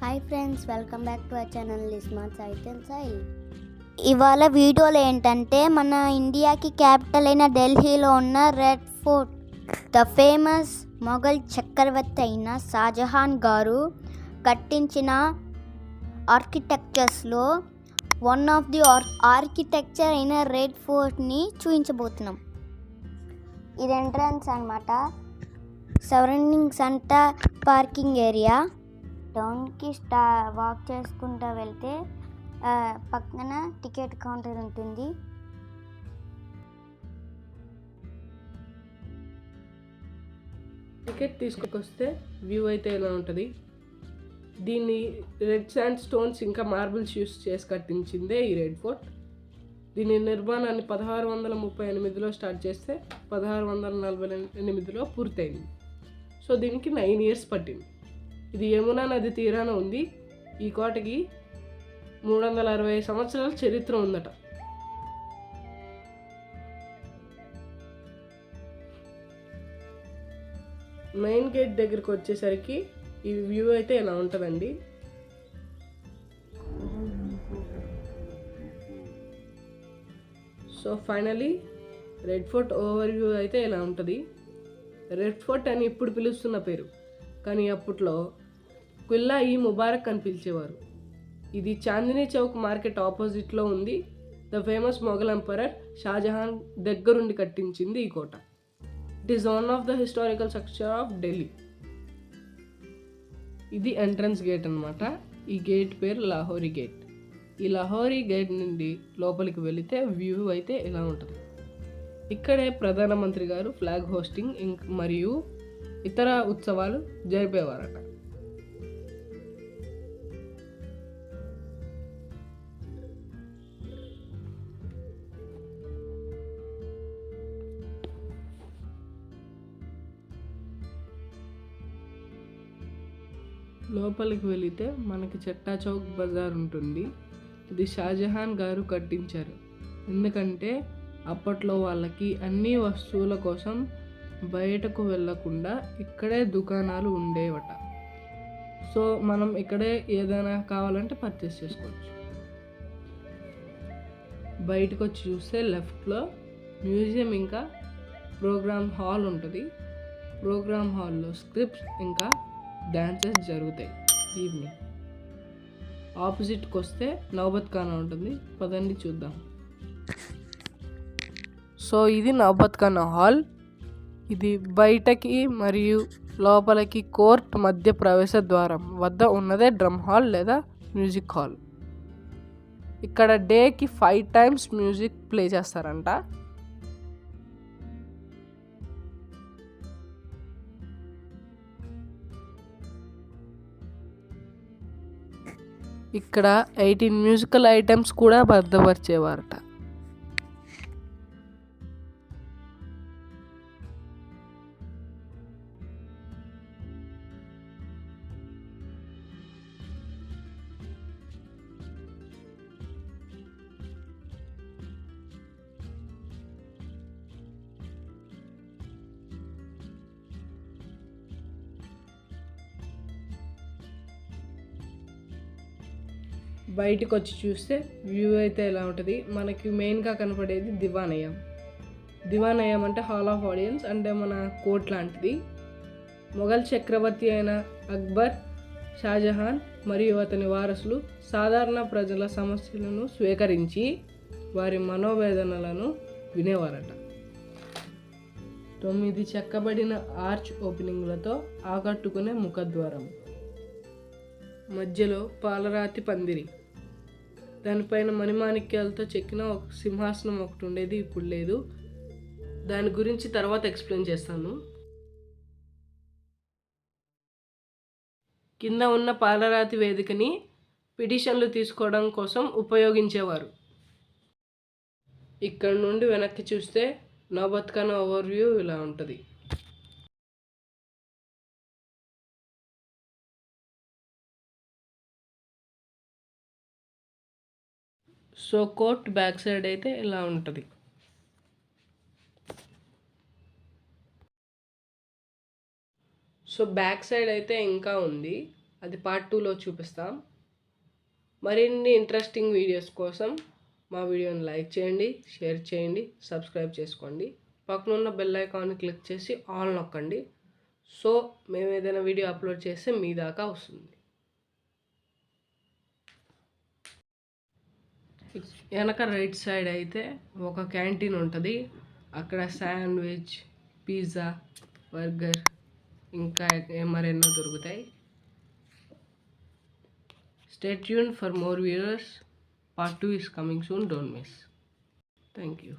Hi friends, welcome back to our channel smart site and sail. ఇవాళ వీడియోలో ఏంటంటే మన ఇండియాకి క్యాపిటల్ అయిన ఢిల్లీలో ఉన్న Red Fort, the famous Mughal చక్రవర్తి అయిన షాజహాన్ గారు కట్టించిన ఆర్కిటెక్చర్స్లో వన్ ఆఫ్ ది ఆర్కిటెక్చర్ అయిన రెడ్ ఫోర్ట్ని చూపించబోతున్నాం. ఇది ఎంట్రన్స్ అన్నమాట. సరౌండింగ్స్ అంతా పార్కింగ్ ఏరియా. టౌన్కి వాక్ చేసుకుంటూ వెళ్తే పక్కన టికెట్ కౌంటర్ ఉంటుంది. టికెట్ తీసుకొస్తే వ్యూ అయితే ఎలా ఉంటుంది. దీన్ని రెడ్ శాండ్ స్టోన్స్ ఇంకా మార్బుల్స్ యూస్ చేసి కట్టించిందే ఈ రెడ్ ఫోర్ట్. దీని నిర్మాణాన్ని 1638లో స్టార్ట్ చేస్తే 1648లో పూర్తయింది. సో దీనికి 9 years పట్టింది. ఇది యమునా నది తీరాన ఉంది. ఈ కోటకి 360 సంవత్సరాల చరిత్ర ఉందట. మెయిన్ గేట్ దగ్గరికి వచ్చేసరికి ఈ వ్యూ అయితే ఇలా ఉంటుందండి. So finally red fort over view అయితే ఇలా ఉంటుంది. రెడ్ ఫోర్ట్ అని ఇప్పుడు పిలుస్తున్న పేరు, కానీ అప్పట్లో క్విల్లా ఈ ముబారక్ అని పిలిచేవారు. ఇది చాందినీ చౌక్ మార్కెట్ ఆపోజిట్లో ఉంది. The famous Mughal emperor Shahjahan దగ్గరుండి కట్టించింది ఈ కోట. It is one of the historical structure of Delhi. ఇది ఎంట్రన్స్ గేట్ అనమాట. ఈ గేట్ పేరు లాహోరీ గేట్. ఈ లాహోరీ గేట్ నుండి లోపలికి వెళితే వ్యూ అయితే ఇలా ఉంటుంది. ఇక్కడే ప్రధానమంత్రి గారు ఫ్లాగ్ హోస్టింగ్ మరియు ఇతర ఉత్సవాలు జరిపేవారట. లోపలికి వెళితే మనకి చెట్టా చౌక్ బజార్ ఉంటుంది. ఇది షాజహాన్ గారు కట్టించారు. ఎందుకంటే అప్పట్లో వాళ్ళకి అన్ని వస్తువుల కోసం బయటకు వెళ్ళకుండా ఇక్కడే దుకాణాలు ఉండేవట. సో మనం ఇక్కడే ఏదైనా కావాలంటే పర్చేస్ చేసుకోవచ్చు. బయటకు వచ్చి చూస్తే లెఫ్ట్లో మ్యూజియం ఇంకా ప్రోగ్రామ్ హాల్ ఉంటుంది. ప్రోగ్రామ్ హాల్లో స్క్రిప్ట్స్ ఇంకా డాన్సెస్ జరుగుతాయి ఈవినింగ్. ఆపోజిట్కి వస్తే నౌబత్ ఖానా ఉంటుంది. పదండి చూద్దాం. సో ఇది నౌబత్ ఖానా హాల్. ఇది బయటకి మరియు లోపలికి కోర్ట్ మధ్య ప్రవేశ ద్వారం వద్ద ఉన్నదే డ్రమ్ హాల్ లేదా మ్యూజిక్ హాల్. ఇక్కడ డేకి 5 times మ్యూజిక్ ప్లే చేస్తారంట. ఇక్కడ 18 మ్యూజికల్ ఐటమ్స్ కూడా భద్రపరిచేవారట. బయటకు వచ్చి చూస్తే వ్యూ అయితే ఎలా ఉంటుంది. మనకి మెయిన్గా కనపడేది దివానయం. దివానయం అంటే హాల్ ఆఫ్ ఆడియన్స్, అంటే మన కోర్ట్ లాంటిది. మొఘల్ చక్రవర్తి అయిన అక్బర్, షాజహాన్ మరియు అతని వారసులు సాధారణ ప్రజల సమస్యలను స్వీకరించి వారి మనోవేదనలను వినేవారట. 9 చెక్కబడిన ఆర్చ్ ఓపెనింగ్లతో ఆకట్టుకునే ముఖద్వారం, మధ్యలో పాలరాతి పందిరి, దానిపైన మణిమాణిక్యాలతో చెక్కిన ఒక సింహాసనం ఒకటి ఉండేది, ఇప్పుడు లేదు. దాని గురించి తర్వాత ఎక్స్ప్లెయిన్ చేస్తాను. కింద ఉన్న పాలరాతి వేదికని పిటిషన్లు తీసుకోవడం కోసం ఉపయోగించేవారు. ఇక్కడ నుండి వెనక్కి చూస్తే నౌబత్ ఖానా ఓవర్వ్యూ ఇలా ఉంటుంది. సో కోర్ట్ బ్యాక్ సైడ్ అయితే ఇలా ఉంటుంది. సో బ్యాక్ సైడ్ అయితే ఇంకా ఉంది. అది పార్ట్ 2లో చూపిస్తాం. మరిన్ని ఇంట్రెస్టింగ్ వీడియోస్ కోసం మా వీడియోని లైక్ చేయండి, షేర్ చేయండి, సబ్స్క్రైబ్ చేసుకోండి. పక్కన ఉన్న బెల్ ఐకాన్ని క్లిక్ చేసి ఆల్ నొక్కండి. సో మేము ఏదైనా వీడియో అప్లోడ్ చేస్తే మీ దాకా వస్తుంది. వెనక రైట్ సైడ్ అయితే ఒక క్యాంటీన్ ఉంటుంది. అక్కడ శాండ్విచ్, పిజ్జా, బర్గర్ ఇంకా మరెన్నో దొరుకుతాయి. Stay tuned for more viewers. Part 2 is coming soon. Don't miss. Thank you.